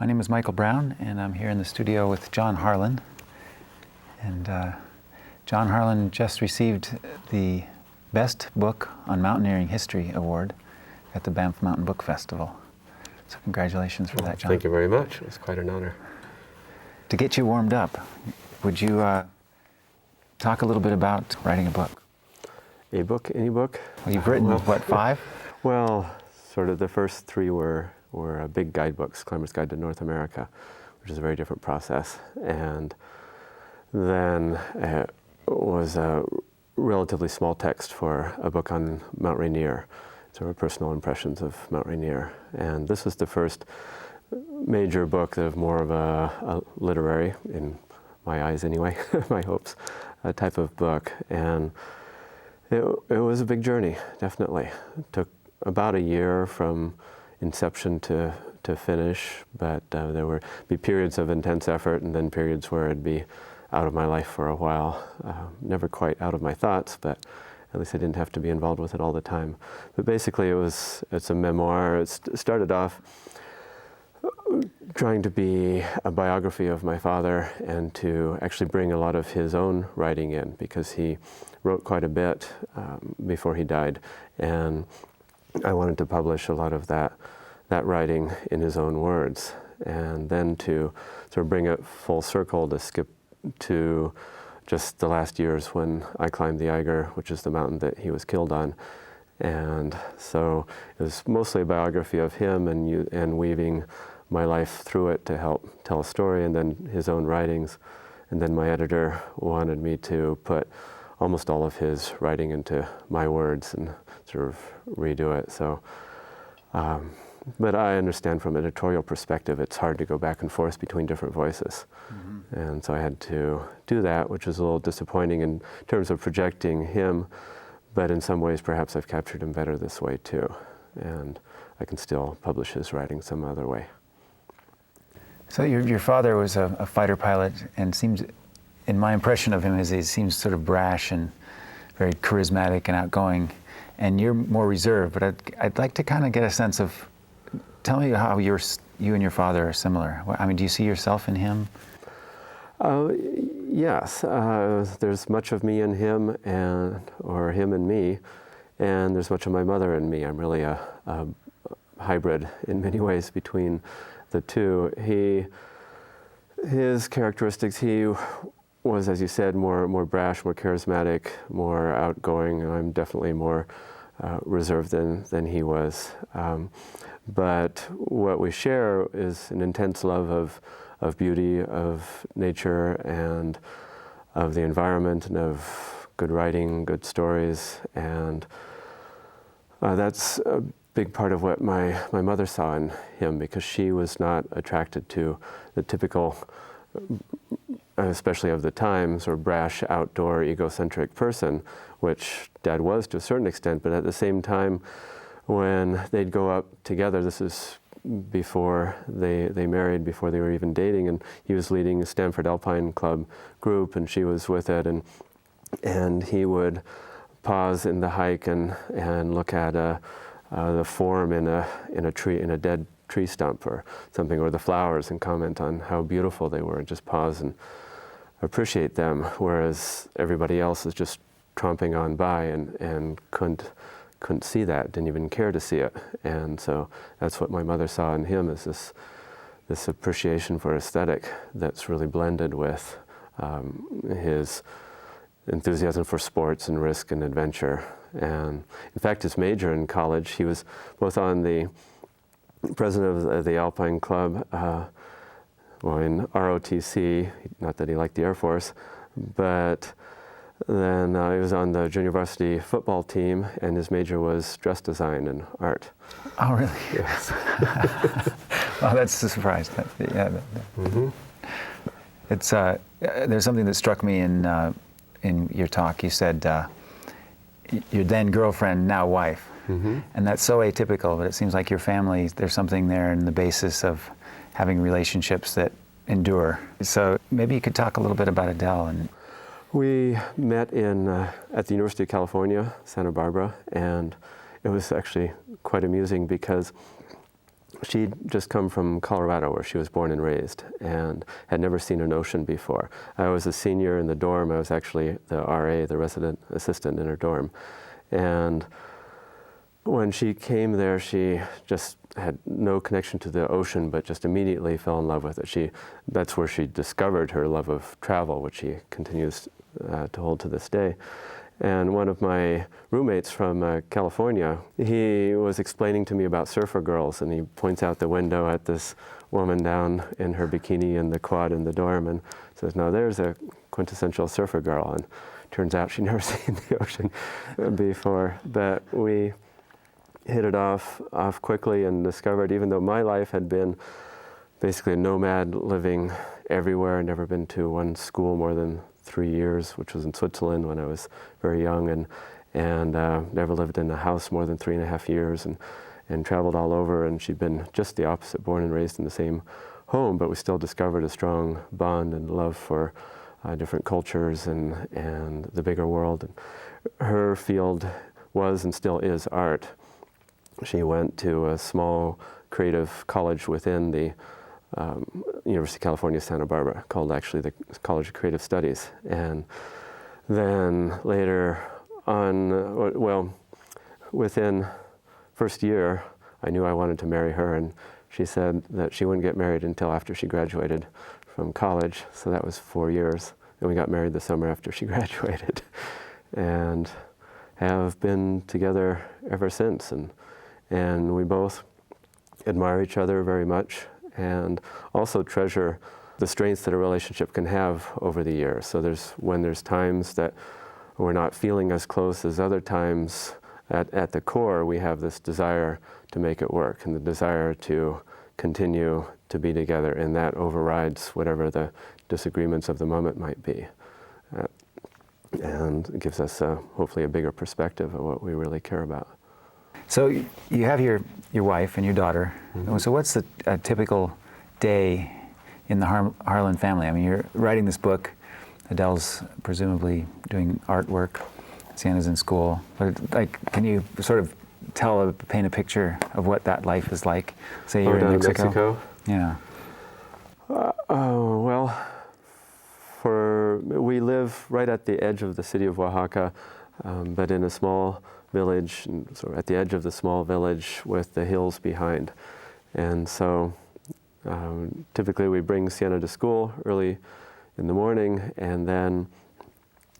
My name is Michael Brown, and I'm here in the studio with John Harlin. And John Harlin just received the Best Book on Mountaineering History Award at the Banff Mountain Book Festival. So congratulations for that, John. Thank you very much. It was quite an honor. To get you warmed up, would you talk a little bit about writing a book? A book? Any book? Well, you've written, what, 5? Well, sort of the first 3 were big guidebooks, Climber's Guide to North America, which is a very different process. And then it was a relatively small text for a book on Mount Rainier, sort of personal impressions of Mount Rainier. And this was the first major book of more of a literary, in my eyes anyway, my hopes, a type of book. And it was a big journey, definitely. It took about a year from inception to finish, but there would be periods of intense effort and then periods where it'd be out of my life for a while. Never quite out of my thoughts, but at least I didn't have to be involved with it all the time. But basically it's a memoir. It started off trying to be a biography of my father and to actually bring a lot of his own writing in, because he wrote quite a bit before he died. And I wanted to publish a lot of that writing in his own words, and then to sort of bring it full circle, to skip to just the last years when I climbed the Eiger, which is the mountain that he was killed on. And so it was mostly a biography of him and weaving my life through it to help tell a story, and then his own writings. And then my editor wanted me to put almost all of his writing into my words and sort of redo it. So, but I understand from an editorial perspective, it's hard to go back and forth between different voices. Mm-hmm. And so I had to do that, which was a little disappointing in terms of projecting him, but in some ways perhaps I've captured him better this way too. And I can still publish his writing some other way. So your father was a fighter pilot, and seems, in my impression of him, is he seems sort of brash and very charismatic and outgoing, and you're more reserved. But I'd like to kind of get a sense of, tell me how you and your father are similar. I mean, do you see yourself in him? Yes, there's much of me in him, or him and me, and there's much of my mother in me. I'm really a hybrid in many ways between the two. His characteristics, he was, as you said, more brash, more charismatic, more outgoing, and I'm definitely more reserved than he was. But what we share is an intense love of beauty, of nature, and of the environment, and of good writing, good stories, and that's a big part of what my mother saw in him, because she was not attracted to the typical, especially of the time, sort of brash, outdoor, egocentric person, which Dad was to a certain extent. But at the same time, when they'd go up together, this is before they married, before they were even dating, and he was leading a Stanford Alpine Club group, and she was with it, and he would pause in the hike and look at the form in a tree, in a dead tree stump or something, or the flowers, and comment on how beautiful they were, and just pause and appreciate them, whereas everybody else is just tromping on by and couldn't see that, didn't even care to see it. And so that's what my mother saw in him, is this appreciation for aesthetic that's really blended with his enthusiasm for sports and risk and adventure. And in fact, his major in college, he was both on the president of the Alpine Club, in ROTC, not that he liked the Air Force, but then he was on the junior varsity football team, and his major was dress design and art. Oh, really? Yes. Well, that's a surprise. Yeah. Mm-hmm. It's there's something that struck me in your talk. You said your then girlfriend, now wife. Mm-hmm. And that's so atypical, but it seems like your family, there's something there in the basis of having relationships that endure. So maybe you could talk a little bit about Adele. We met at the University of California, Santa Barbara, and it was actually quite amusing because she'd just come from Colorado, where she was born and raised, and had never seen an ocean before. I was a senior in the dorm. I was actually the RA, the resident assistant in her dorm. And when she came there, she just had no connection to the ocean, but just immediately fell in love with it. That's where she discovered her love of travel, which she continues to hold to this day. And one of my roommates from California, he was explaining to me about surfer girls, and he points out the window at this woman down in her bikini in the quad in the dorm and says, "Now there's a quintessential surfer girl." And turns out she'd never seen the ocean before. But we hit it off quickly and discovered, even though my life had been basically a nomad living everywhere, I'd never been to one school more than 3 years, which was in Switzerland when I was very young, and never lived in a house more than 3.5 years, and traveled all over. And she'd been just the opposite, born and raised in the same home, but we still discovered a strong bond and love for different cultures and the bigger world. And her field was and still is art. She went to a small creative college within the University of California, Santa Barbara, called actually the College of Creative Studies. And then later on, well, within first year, I knew I wanted to marry her, and she said that she wouldn't get married until after she graduated from college, so that was 4 years. And we got married the summer after she graduated, and have been together ever since. And we both admire each other very much, and also treasure the strengths that a relationship can have over the years. So when there's times that we're not feeling as close as other times, at the core we have this desire to make it work, and the desire to continue to be together, and that overrides whatever the disagreements of the moment might be. And it gives us hopefully a bigger perspective of what we really care about. So you have your wife and your daughter. Mm-hmm. So what's a typical day in the Harlin family? I mean, you're writing this book. Adele's presumably doing artwork. Siena's in school. But can you sort of paint a picture of what that life is like? Say you're in Mexico. Yeah. Well, we live right at the edge of the city of Oaxaca, but in a small village, and sort of at the edge of the small village with the hills behind. And so typically we bring Siena to school early in the morning, and then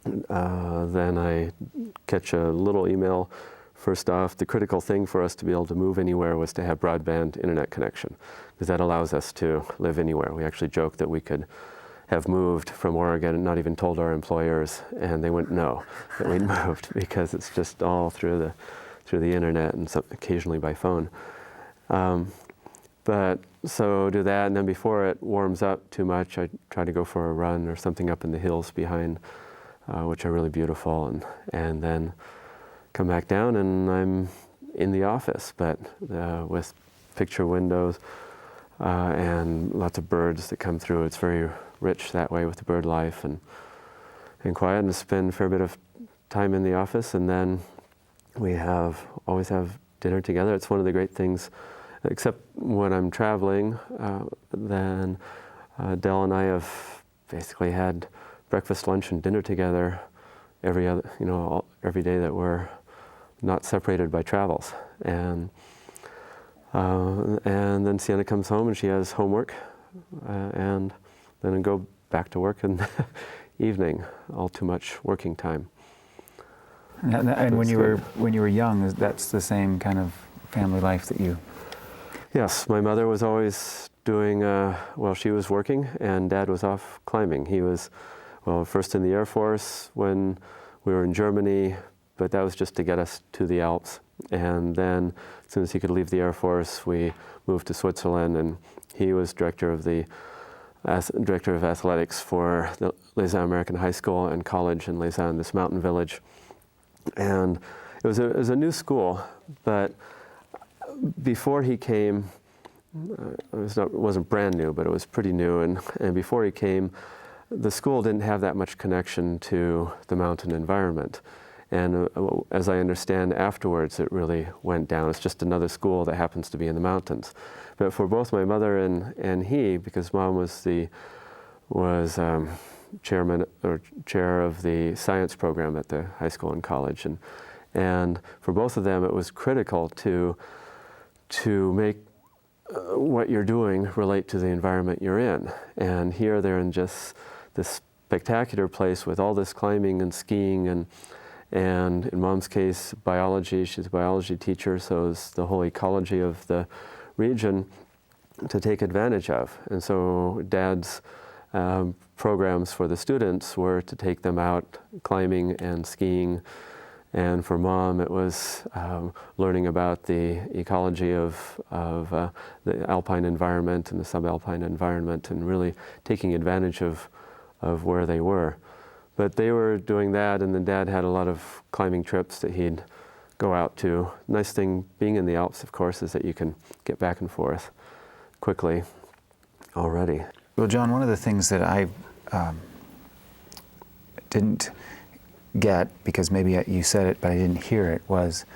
I catch a little email. First off, the critical thing for us to be able to move anywhere was to have broadband internet connection, because that allows us to live anywhere. We actually joked that we could have moved from Oregon and not even told our employers, and they wouldn't know that we'd moved, because it's just all through the internet and occasionally by phone. But so do that, and then before it warms up too much, I try to go for a run or something up in the hills behind, which are really beautiful, and then come back down, and I'm in the office, but with picture windows and lots of birds that come through. It's very rich that way with the bird life and quiet, and spend a fair bit of time in the office, and then we always have dinner together. It's one of the great things, except when I'm traveling, then Adele and I have basically had breakfast, lunch, and dinner together every day that we're not separated by travels. And then Siena comes home and she has homework, and then I go back to work in the evening. All too much working time. And when you were young, that's the same kind of family life that you... Yes, my mother was always doing, she was working, and Dad was off climbing. He was, first in the Air Force when we were in Germany, but that was just to get us to the Alps. And then as soon as he could leave the Air Force, we moved to Switzerland, and he was director of athletics for the Les American High School and college in Les in this mountain village. And it was a new school, but before he came, it wasn't brand new, but it was pretty new. And before he came, the school didn't have that much connection to the mountain environment. And as I understand afterwards, it really went down. It's just another school that happens to be in the mountains. But for both my mother and he, because Mom was chairman or chair of the science program at the high school and college, and for both of them, it was critical to make what you're doing relate to the environment you're in. And here they're in just this spectacular place with all this climbing and skiing and in Mom's case, biology. She's a biology teacher, so it's the whole ecology of the region to take advantage of. And so Dad's programs for the students were to take them out climbing and skiing. And for Mom, it was learning about the ecology of the alpine environment and the subalpine environment, and really taking advantage of where they were. But they were doing that, and then Dad had a lot of climbing trips that he'd go out to. Nice thing being in the Alps, of course, is that you can get back and forth quickly already. Well, John, one of the things that I didn't get, because maybe you said it, but I didn't hear it, was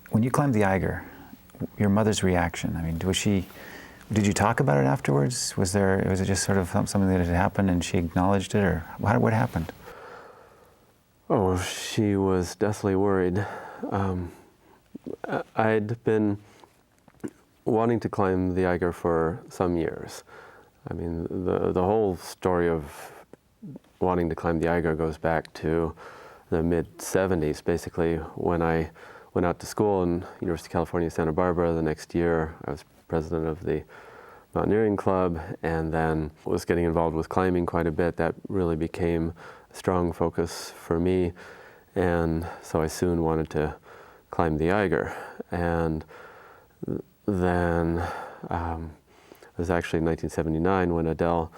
when you climbed the Eiger, your mother's reaction. I mean, did you talk about it afterwards? Was it just sort of something that had happened and she acknowledged it, or what happened? Oh, she was deathly worried. I'd been wanting to climb the Eiger for some years. I mean, the whole story of wanting to climb the Eiger goes back to the mid-'70s, basically, when I went out to school in University of California, Santa Barbara. The next year, I was president of the mountaineering club, and then was getting involved with climbing quite a bit. That really became a strong focus for me, and so I soon wanted to climb the Eiger. And then it was actually in 1979 when Adele,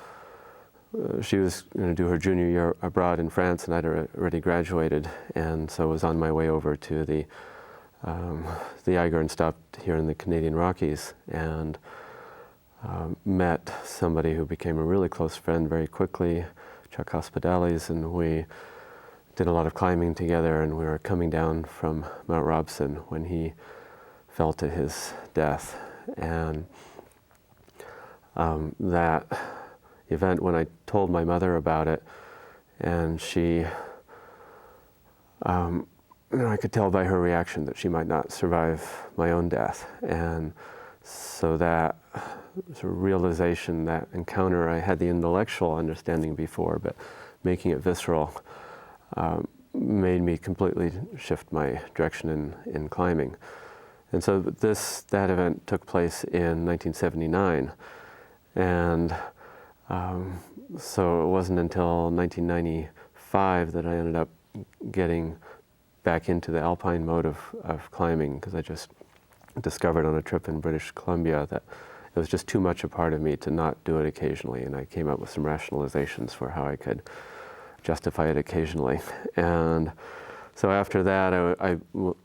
she was going to do her junior year abroad in France, and I'd already graduated, and so I was on my way over to the Eiger and stopped here in the Canadian Rockies, and met somebody who became a really close friend very quickly, Chuck Hospitalis, and we did a lot of climbing together, and we were coming down from Mount Robson when he fell to his death. And that event, when I told my mother about it, and she, I could tell by her reaction that she might not survive my own death. And so that sort of realization, that encounter, I had the intellectual understanding before, but making it visceral made me completely shift my direction in climbing. And so that event took place in 1979. And so it wasn't until 1995 that I ended up getting back into the alpine mode of climbing, because I just discovered on a trip in British Columbia that it was just too much a part of me to not do it occasionally, and I came up with some rationalizations for how I could justify it occasionally. And so after that, I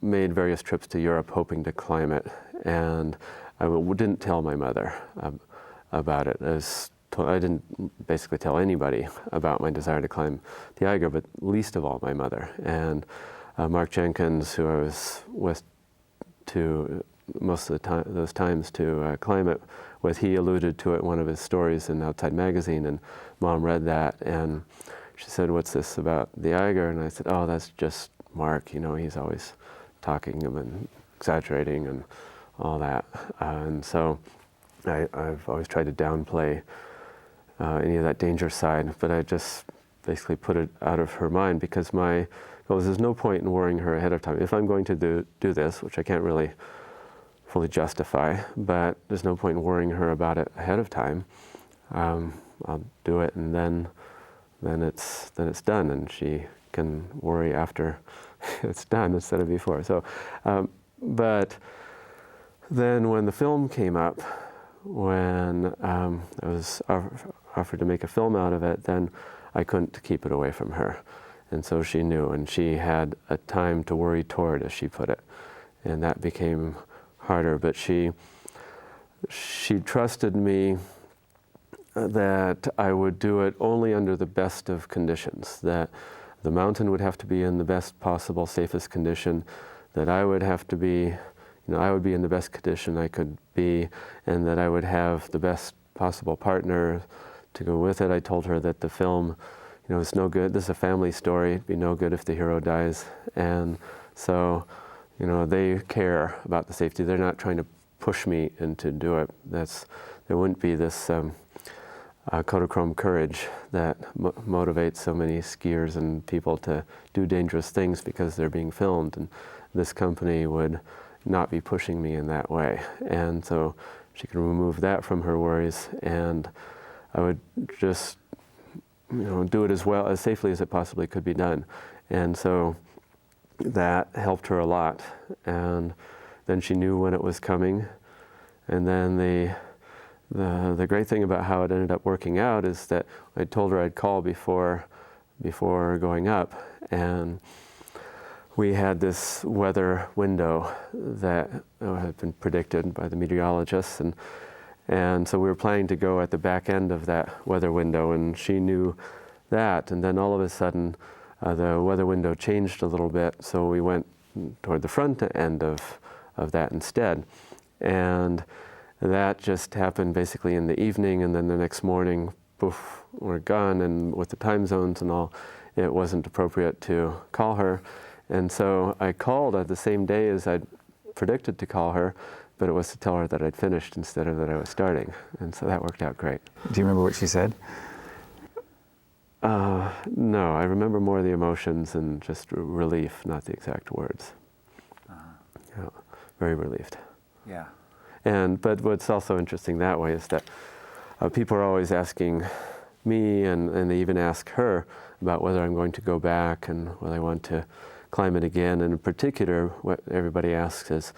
made various trips to Europe hoping to climb it, and I didn't tell my mother about it. I didn't basically tell anybody about my desire to climb the Eiger, but least of all my mother. And Mark Jenkins, who I was with to most of those times to climb it with, he alluded to it in one of his stories in Outside Magazine, and Mom read that, and she said, "What's this about the Eiger?" And I said, "Oh, that's just Mark, he's always talking and exaggerating and all that." And so I've always tried to downplay any of that danger side, but I just basically put it out of her mind, because my goal is there's no point in worrying her ahead of time. If I'm going to do this, which I can't really fully justify, but there's no point in worrying her about it ahead of time. I'll do it, and then it's done, and she can worry after it's done instead of before. So, but then when the film came up, when I was offered to make a film out of it, then I couldn't keep it away from her. And so she knew, and she had a time to worry toward, as she put it. And that became harder, but she trusted me that I would do it only under the best of conditions, that the mountain would have to be in the best possible, safest condition, that I would have to be, I would be in the best condition I could be, and that I would have the best possible partner to go with it. I told her that the film, it's no good. This is a family story. It'd be no good if the hero dies. And so, they care about the safety. They're not trying to push me into do it. There wouldn't be this Kodachrome courage that motivates so many skiers and people to do dangerous things because they're being filmed. And this company would not be pushing me in that way. And so she could remove that from her worries, and I would just, do it as well, as safely as it possibly could be done. And so that helped her a lot. And then she knew when it was coming. And then the great thing about how it ended up working out is that I told her I'd call before going up, and we had this weather window that had been predicted by the meteorologists, and so we were planning to go at the back end of that weather window, and she knew that. And then all of a sudden, the weather window changed a little bit, so we went toward the front end of that instead. And that just happened basically in the evening, and then the next morning, poof, we're gone. And with the time zones and all, it wasn't appropriate to call her. And so I called the same day as I'd predicted to call her, but it was to tell her that I'd finished instead of that I was starting. And so that worked out great. Do you remember what she said? No, I remember more the emotions and just relief, not the exact words. Yeah, very relieved. Yeah. But what's also interesting that way is that people are always asking me, and they even ask her about whether I'm going to go back and whether I want to climb it again. And in particular, what everybody asks is,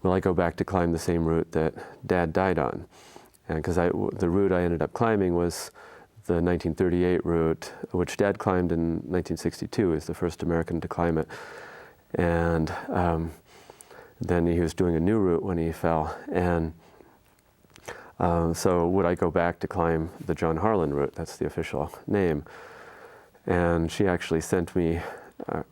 will I go back to climb the same route that Dad died on? And because the route I ended up climbing was the 1938 route, which Dad climbed in 1962. He was the first American to climb it. And then he was doing a new route when he fell. And so would I go back to climb the John Harlin route? That's the official name. And she actually sent me,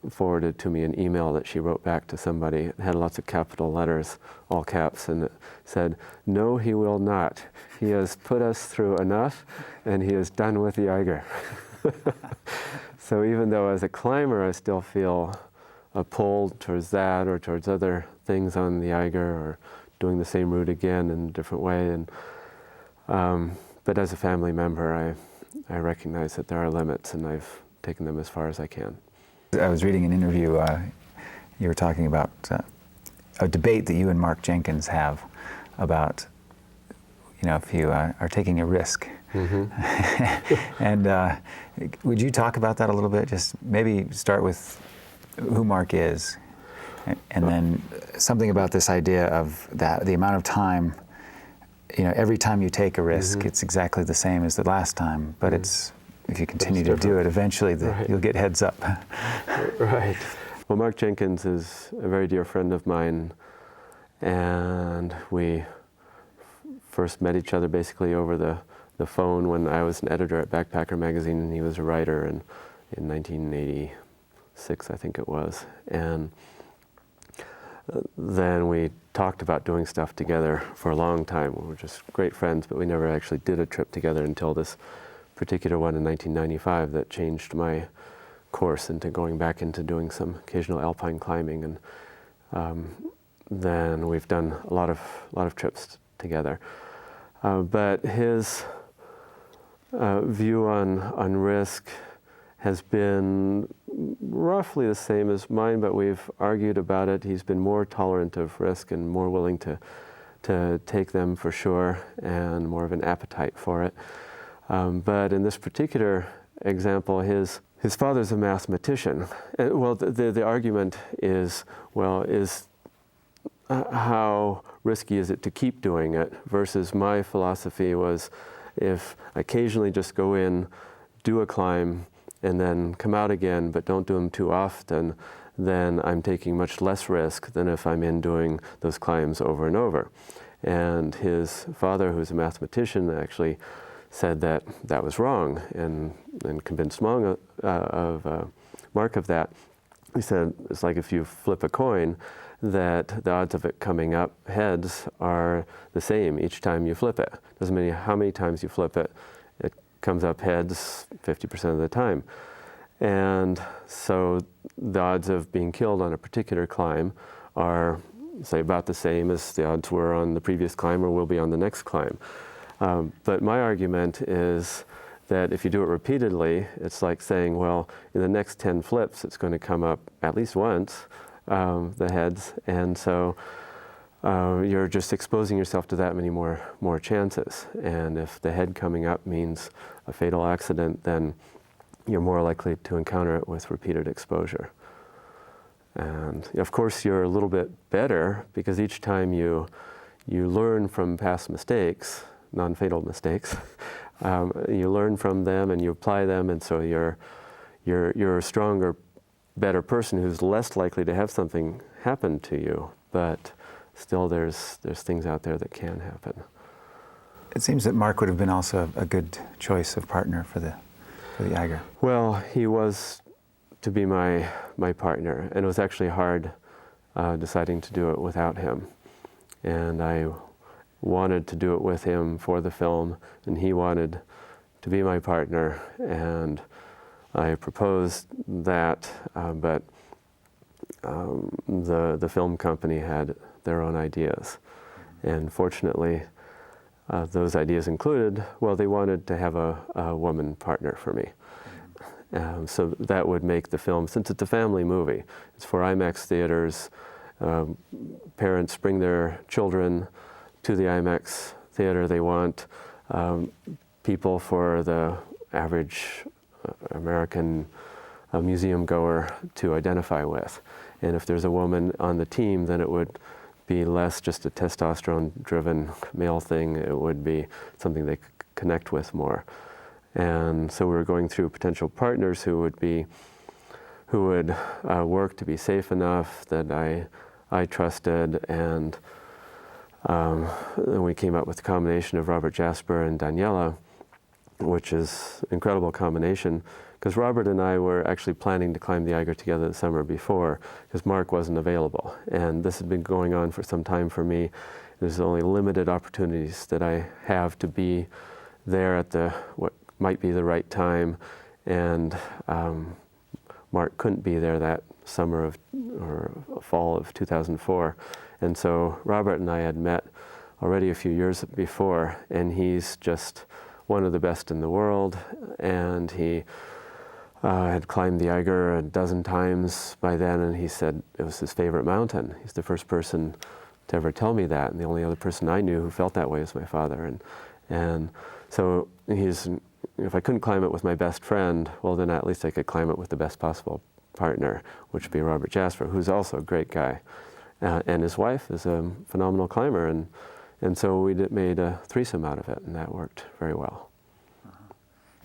forwarded to me an email that she wrote back to somebody. It had lots of capital letters, all caps, and it said, "No, he will not. He has put us through enough, and he is done with the Eiger." So even though as a climber I still feel a pull towards that or towards other things on the Eiger or doing the same route again in a different way, and but as a family member I recognize that there are limits, and I've taken them as far as I can. I was reading an interview, you were talking about a debate that you and Mark Jenkins have about, if you are taking a risk. Mm-hmm. And would you talk about that a little bit? Just maybe start with who Mark is, and then something about this idea of that the amount of time, every time you take a risk, mm-hmm. it's exactly the same as the last time, but mm-hmm. it's, if you continue to do it, eventually right. You'll get heads up. Right. Well, Mark Jenkins is a very dear friend of mine, and we first met each other basically over the phone when I was an editor at Backpacker magazine, and he was a writer in 1986, I think it was. And then we talked about doing stuff together for a long time. We were just great friends, but we never actually did a trip together until this particular one in 1995 that changed my course into going back into doing some occasional alpine climbing. And then we've done a lot of trips together. But his view on risk has been roughly the same as mine, but we've argued about it. He's been more tolerant of risk and more willing to take them for sure, and more of an appetite for it. But in this particular example, his father's a mathematician. Well, the argument is, how risky is it to keep doing it, versus my philosophy was, if I occasionally just go in, do a climb, and then come out again, but don't do them too often, then I'm taking much less risk than if I'm in doing those climbs over and over. And his father, who's a mathematician, actually said that was wrong, and convinced Mark of that. He said it's like if you flip a coin, that the odds of it coming up heads are the same each time you flip it. Doesn't matter how many times you flip it, it comes up heads 50% of the time. And so the odds of being killed on a particular climb are, say, about the same as the odds were on the previous climb or will be on the next climb. But my argument is that if you do it repeatedly, it's like saying, well, in the next 10 flips, it's going to come up at least once, the heads. And so you're just exposing yourself to that many more chances. And if the head coming up means a fatal accident, then you're more likely to encounter it with repeated exposure. And of course, you're a little bit better because each time you learn from past mistakes, non-fatal mistakes, you learn from them and you apply them, and so you're a stronger, better person who's less likely to have something happen to you. But still, there's things out there that can happen. It seems that Mark would have been also a good choice of partner for the Eiger. Well, he was to be my partner, and it was actually hard deciding to do it without him. And I wanted to do it with him for the film, and he wanted to be my partner, and I proposed that, but the film company had their own ideas. And fortunately, those ideas included, well, they wanted to have a woman partner for me. So that would make the film, since it's a family movie, it's for IMAX theaters. Parents bring their children to the IMAX theater. They want people for the average American museum goer to identify with. And if there's a woman on the team, then it would be less just a testosterone-driven male thing. It would be something they could connect with more. And so we were going through potential partners who would work to be safe enough that I trusted, and then we came up with a combination of Robert Jasper and Daniela, which is an incredible combination, because Robert and I were actually planning to climb the Eiger together the summer before, because Mark wasn't available. And this had been going on for some time for me. There's only limited opportunities that I have to be there at what might be the right time, and Mark couldn't be there that summer or fall of 2004. And so Robert and I had met already a few years before, and he's just one of the best in the world, and he had climbed the Eiger a dozen times by then, and he said it was his favorite mountain. He's the first person to ever tell me that, and the only other person I knew who felt that way was my father. And so if I couldn't climb it with my best friend, well, then at least I could climb it with the best possible partner, which would be Robert Jasper, who's also a great guy. And his wife is a phenomenal climber, and so we made a threesome out of it, and that worked very well.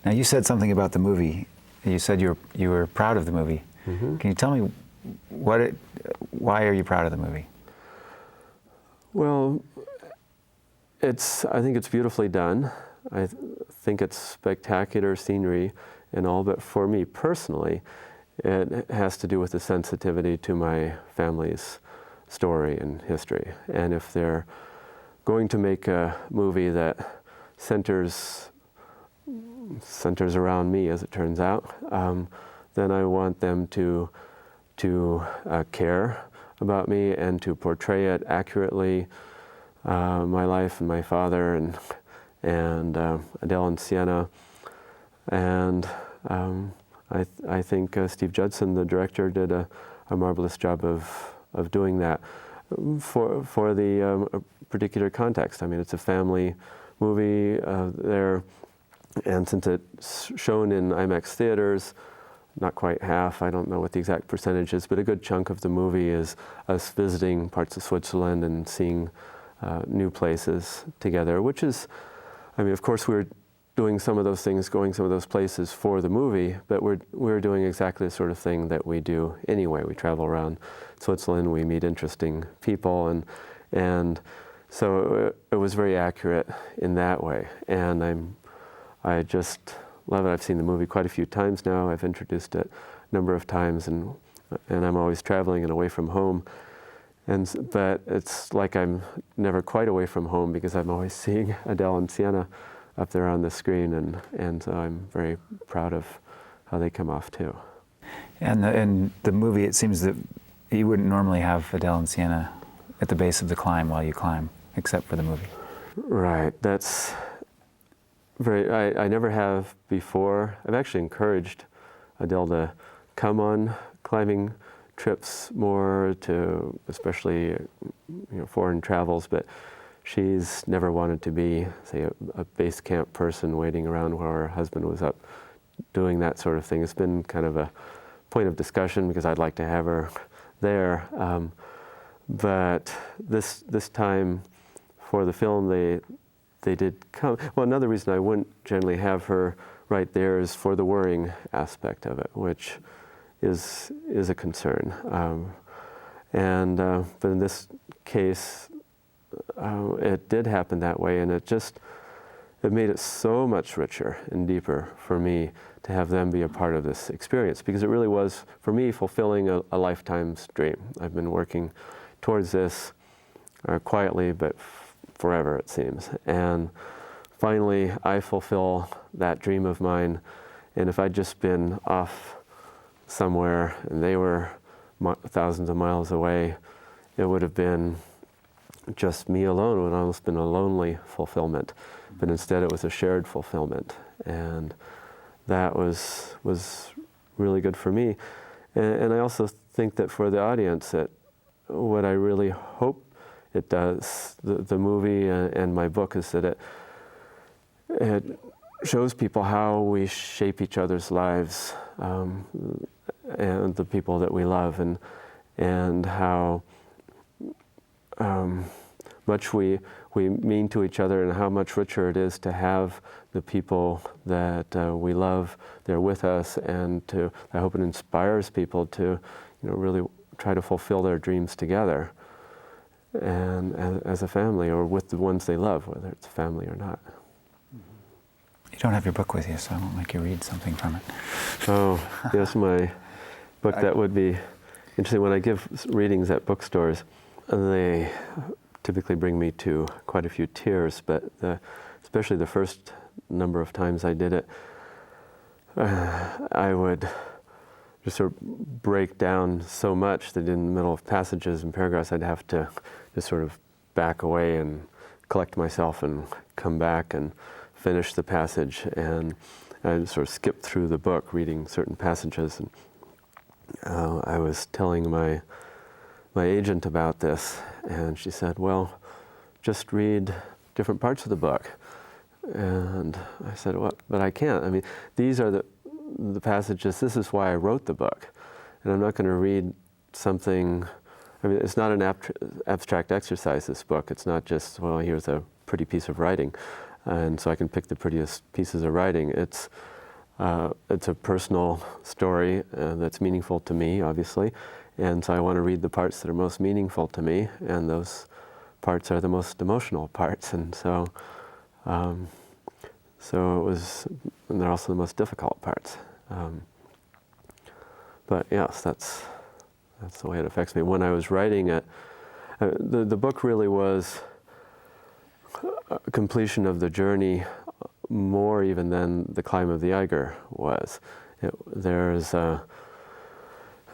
Now, you said something about the movie. You said you were proud of the movie. Mm-hmm. Can you tell me why are you proud of the movie? Well, I think it's beautifully done. I think it's spectacular scenery and all, but for me personally, it has to do with the sensitivity to my family's story and history. And if they're going to make a movie that centers around me, as it turns out, then I want them to care about me and to portray it accurately, my life and my father and Adele and Siena. And I think Steve Judson, the director, did a marvelous job of doing that for the particular context. I mean, it's a family movie there, and since it's shown in IMAX theaters, not quite half, I don't know what the exact percentage is, but a good chunk of the movie is us visiting parts of Switzerland and seeing new places together, which is, I mean, of course we're doing some of those things, going some of those places for the movie, but we're doing exactly the sort of thing that we do anyway. We travel around Switzerland, we meet interesting people, and so it was very accurate in that way. And I just love it. I've seen the movie quite a few times now. I've introduced it number of times, and I'm always traveling and away from home. But it's like I'm never quite away from home because I'm always seeing Adele and Siena up there on the screen, and so I'm very proud of how they come off too. And in the movie, it seems that you wouldn't normally have Adele and Siena at the base of the climb while you climb, except for the movie. Right. That's very. I never have before. I've actually encouraged Adele to come on climbing trips more, to especially foreign travels, but she's never wanted to be, say, a base camp person waiting around while her husband was up doing that sort of thing. It's been kind of a point of discussion because I'd like to have her there. But this time for the film, they did come. Well, another reason I wouldn't generally have her right there is for the worrying aspect of it, which is a concern. But in this case, it did happen that way, and it made it so much richer and deeper for me to have them be a part of this experience, because it really was, for me, fulfilling a lifetime's dream. I've been working towards this quietly, but forever, it seems. And finally, I fulfill that dream of mine. And if I'd just been off somewhere and they were thousands of miles away, it would have been just me alone. It would have almost been a lonely fulfillment. But instead, it was a shared fulfillment. And that was really good for me. And I also think that for the audience, that what I really hope it does, the movie and my book, is that it shows people how we shape each other's lives, and the people that we love, and how much we mean to each other, and how much richer it is to have the people that we love there with us, and I hope it inspires people to really try to fulfill their dreams together, and as a family, or with the ones they love, whether it's family or not. You don't have your book with you, so I won't make you read something from it. Oh, yes, my book. That would be interesting. When I give readings at bookstores, they typically bring me to quite a few tears, but especially the first number of times I did it, I would just sort of break down so much that in the middle of passages and paragraphs, I'd have to just sort of back away and collect myself and come back and finish the passage. And I'd sort of skip through the book reading certain passages. And I was telling my agent about this, and she said, well, just read different parts of the book. And I said, well, but I can't. I mean, these are the passages, this is why I wrote the book. And I'm not going to read something, I mean, it's not an abstract exercise, this book. It's not just, well, here's a pretty piece of writing, and so I can pick the prettiest pieces of writing. It's a personal story that's meaningful to me, obviously. And so I want to read the parts that are most meaningful to me, and those parts are the most emotional parts. And so it was, and they're also the most difficult parts. But yes, that's the way it affects me. When I was writing it, the book really was a completion of the journey, more even than the climb of the Eiger was. There's a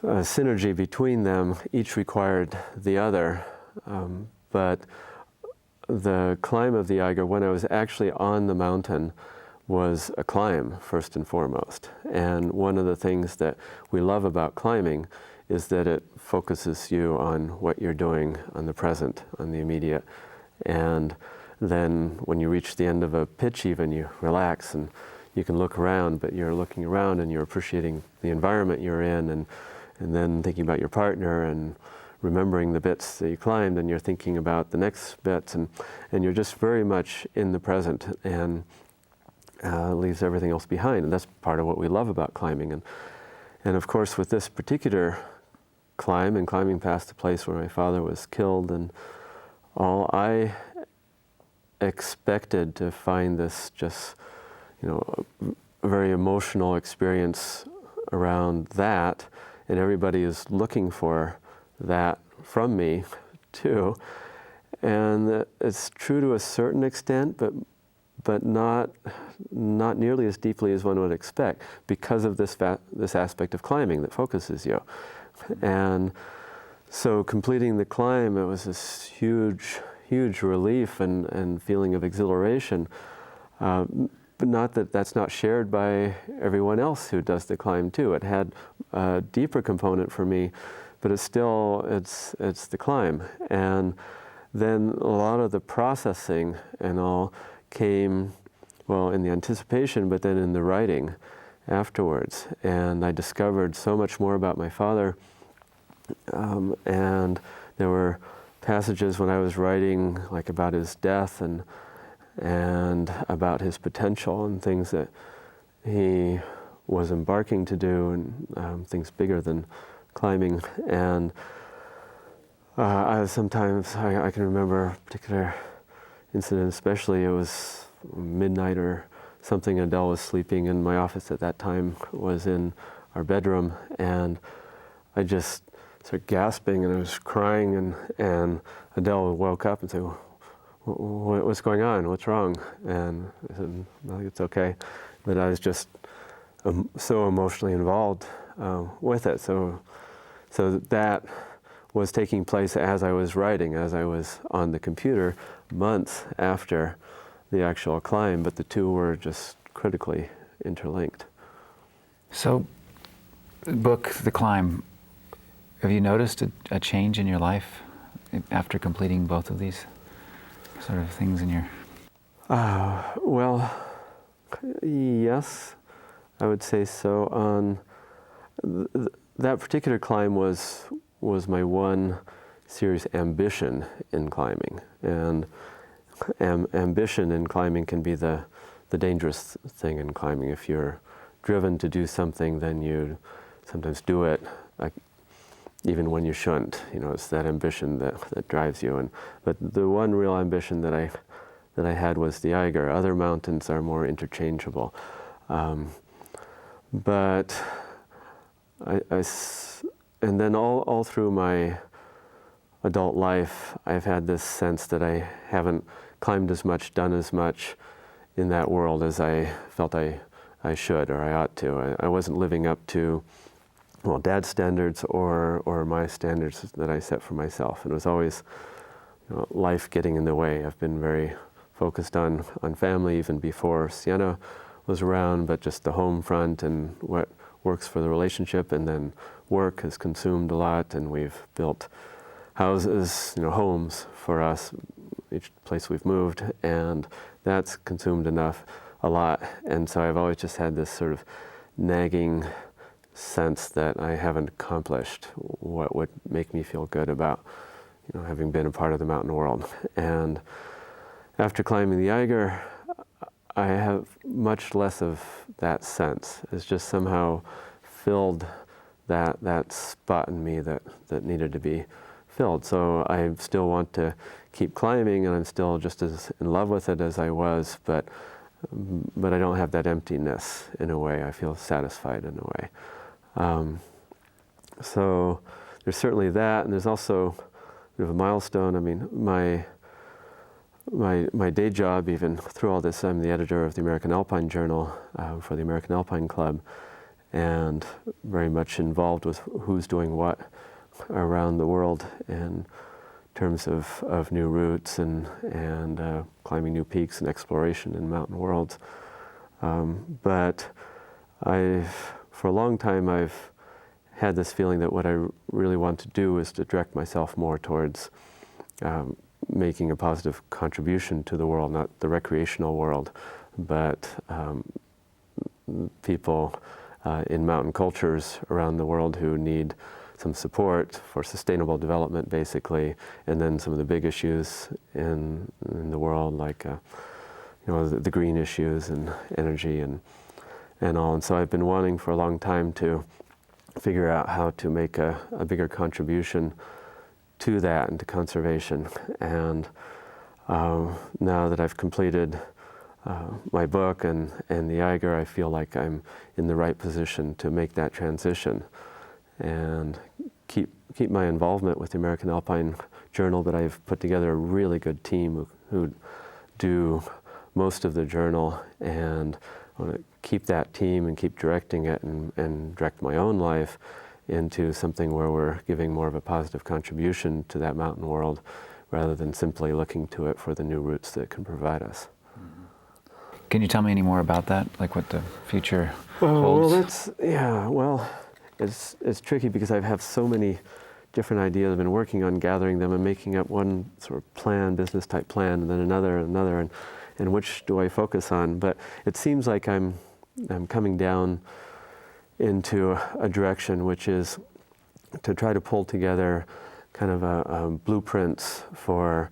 synergy between them. Each required the other, but the climb of the Eiger, when I was actually on the mountain, was a climb first and foremost. And one of the things that we love about climbing is that it focuses you on what you're doing, on the present, on the immediate. And then when you reach the end of a pitch even, you relax and you can look around, but you're looking around and you're appreciating the environment you're in, and then thinking about your partner and remembering the bits that you climbed, and you're thinking about the next bits, and you're just very much in the present, and leaves everything else behind. And that's part of what we love about climbing. And of course, with this particular climb, and climbing past the place where my father was killed and all, I expected to find this just, a very emotional experience around that, and everybody is looking for that from me too. And it's true to a certain extent, but not nearly as deeply as one would expect, because of this aspect of climbing that focuses you. And so completing the climb, it was this huge relief and feeling of exhilaration. But not that that's not shared by everyone else who does the climb too. It had a deeper component for me, but it's the climb. And then a lot of the processing and all came, well, in the anticipation, but then in the writing afterwards. And I discovered so much more about my father. And there were passages when I was writing, like about his death and about his potential and things that he was embarking to do, and things bigger than climbing. And I can remember a particular incident, especially. It was midnight or something. Adele was sleeping in my office at that time, was in our bedroom, and I just started gasping and I was crying, and Adele woke up and said, "What's going on? What's wrong?" And I said, "No, it's okay." But I was just so emotionally involved with it. So that was taking place as I was writing, as I was on the computer, months after the actual climb, but the two were just critically interlinked. So, the book, The Climb, have you noticed a change in your life after completing both of these sort of things in your... Well, yes, I would say so. On that particular climb was my one serious ambition in climbing, and ambition in climbing can be the dangerous thing in climbing. If you're driven to do something, then you sometimes do it, like, even when you shouldn't. You know, it's that ambition that drives you. But the one real ambition that I had was the Eiger. Other mountains are more interchangeable. But and then all through my adult life, I've had this sense that I haven't climbed as much, done as much in that world as I felt I should or I ought to. I wasn't living up to, well, Dad's standards or my standards that I set for myself. And it was always, you know, life getting in the way. I've been very focused on family even before Siena was around, but just the home front and what works for the relationship, and then work has consumed a lot, and we've built houses, you know, homes for us, each place we've moved, and that's consumed a lot. And so I've always just had this sort of nagging sense that I haven't accomplished what would make me feel good about, you know, having been a part of the mountain world. And after climbing the Eiger, I have much less of that sense. It's just somehow filled that spot in me that needed to be filled. So I still want to keep climbing, and I'm still just as in love with it as I was, but I don't have that emptiness in a way. I feel satisfied in a way. So there's certainly that, and there's also a milestone. I mean, my day job, even through all this, I'm the editor of the American Alpine Journal for the American Alpine Club, and very much involved with who's doing what around the world in terms of new routes and climbing new peaks and exploration in mountain worlds. But for a long time, I've had this feeling that what I really want to do is to direct myself more towards making a positive contribution to the world, not the recreational world, but people in mountain cultures around the world who need some support for sustainable development, basically, and then some of the big issues in the world, like you know, the green issues and energy and all. And so I've been wanting for a long time to figure out how to make a bigger contribution to that and to conservation. And now that I've completed my book and the Eiger, I feel like I'm in the right position to make that transition and keep my involvement with the American Alpine Journal, but I've put together a really good team who do most of the journal, and I want to keep that team and keep directing it and direct my own life into something where we're giving more of a positive contribution to that mountain world rather than simply looking to it for the new routes that it can provide us. Can you tell me any more about that, like what the future Well, holds? it's tricky because I have so many different ideas. I've been working on gathering them and making up one sort of plan, business type plan, and then another, and which do I focus on? But it seems like I'm coming down into a direction which is to try to pull together kind of a blueprints for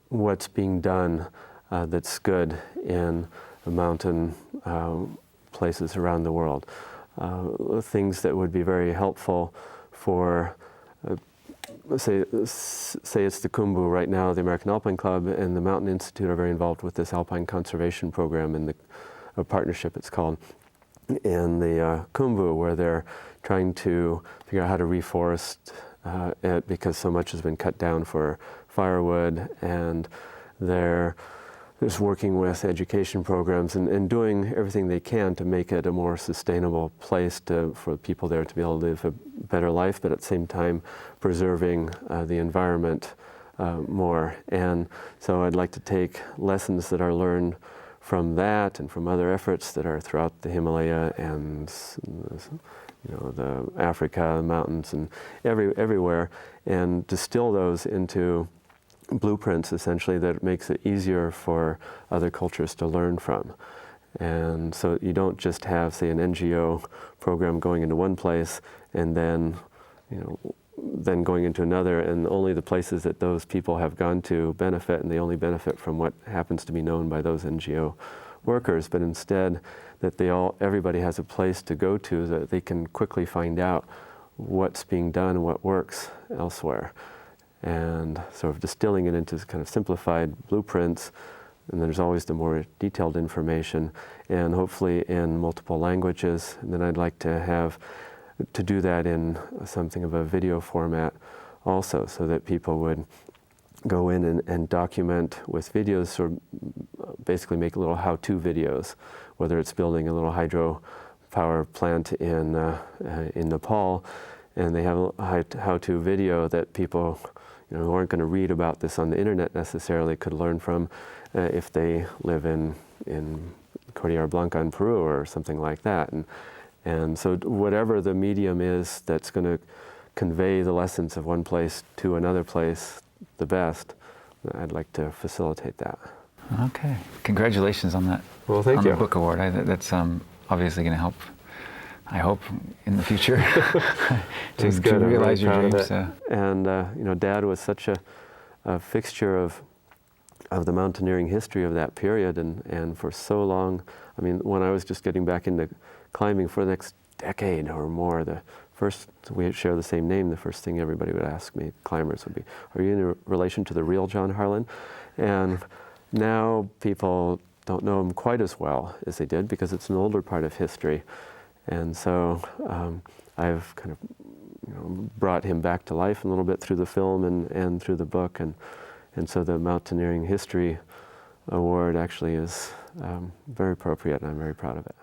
what's being done that's good in the mountain places around the world. Things that would be very helpful for, say it's the Khumbu right now, the American Alpine Club and the Mountain Institute are very involved with this Alpine Conservation Program and a partnership it's called, in the Khumbu, where they're trying to figure out how to reforest it because so much has been cut down for firewood, and they're just working with education programs and doing everything they can to make it a more sustainable place for people there to be able to live a better life, but at the same time preserving the environment more. And so I'd like to take lessons that are learned from that and from other efforts that are throughout the Himalaya and the Africa mountains and everywhere, and distill those into blueprints essentially that makes it easier for other cultures to learn from. And so you don't just have, say, an NGO program going into one place and then going into another, and only the places that those people have gone to benefit, and they only benefit from what happens to be known by those NGO workers, but instead that everybody has a place to go to that they can quickly find out what's being done and what works elsewhere. And sort of distilling it into kind of simplified blueprints, and there's always the more detailed information, and hopefully in multiple languages. And then I'd like to do that in something of a video format also, so that people would go in and document with videos, sort of basically make little how-to videos, whether it's building a little hydro power plant in Nepal, and they have a how-to video that people who aren't going to read about this on the internet necessarily could learn from if they live in Cordillera Blanca in Peru or something like that. And so whatever the medium is that's going to convey the lessons of one place to another place the best, I'd like to facilitate that. Okay. Congratulations on that. Well, thank you. The book award. That's obviously going to help, I hope, in the future to realize your dreams. And Dad was such a fixture of the mountaineering history of that period, and for so long, I mean, when I was just getting back into climbing for the next decade or more, we share the same name, the first thing everybody would ask me, climbers, would be, are you in relation to the real John Harlin? And now people don't know him quite as well as they did because it's an older part of history. And so I've kind of brought him back to life a little bit through the film and through the book. And so the Mountaineering History Award actually is very appropriate, and I'm very proud of it.